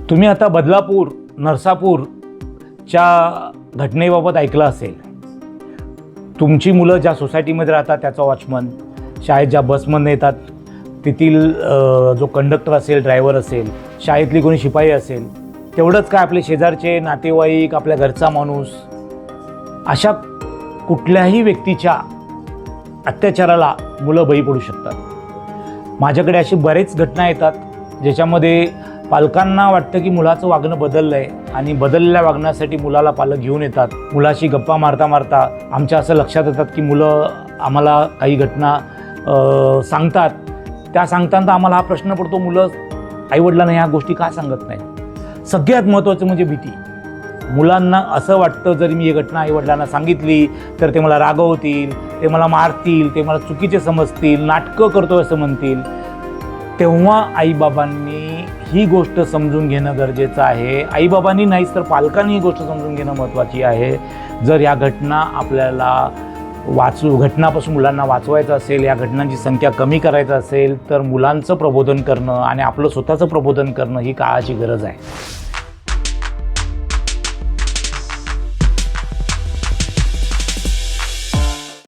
तुम्ही आता बदलापूर नरसापूरच्या घटनेबाबत ऐकलं असेल. तुमची मुलं ज्या सोसायटीमध्ये राहतात त्याचा वॉचमन, शाळेत ज्या बसमधून येतात तेथील जो कंडक्टर असेल, ड्रायव्हर असेल, शाळेतली कोणी शिपाई असेल, तेवढंच काय आपले शेजारचे नातेवाईक, आपल्या घरचा माणूस, अशा कुठल्याही व्यक्तीच्या अत्याचाराला मुलं बळी पडू शकतात. माझ्याकडे अशी बरेच घटना येतात ज्याच्यामध्ये पालकांना वाटतं की मुलाचं वागणं बदललं आहे आणि बदललेल्या वागण्यासाठी मुलाला पालक घेऊन येतात. मुलाशी गप्पा मारता मारता आमच्या असं लक्षात येतात की मुलं आम्हाला काही घटना सांगतात. त्या सांगताना आम्हाला हा प्रश्न पडतो, मुलं आईवडिलांना ह्या गोष्टी का सांगत नाही. सगळ्यात महत्त्वाचं म्हणजे भीती. मुलांना असं वाटतं जरी मी ही घटना आईवडिलांना सांगितली तर ते मला रागवतील, ते मला मारतील, ते मला चुकीचे समजतील, नाटकं करतो असं म्हणतील. तेव्हा आईबाबांनी ही गोष्ट समजून घेणं गरजेचं आहे. आईबाबांनी नाहीच तर पालकांनी ही गोष्ट समजून घेणं महत्त्वाची आहे. जर या घटना आपल्याला घटनापासून मुलांना वाचवायचं असेल, या घटनांची संख्या कमी करायचं असेल तर मुलांचं प्रबोधन करणं आणि आपलं स्वतःचं प्रबोधन करणं ही काळाची गरज आहे.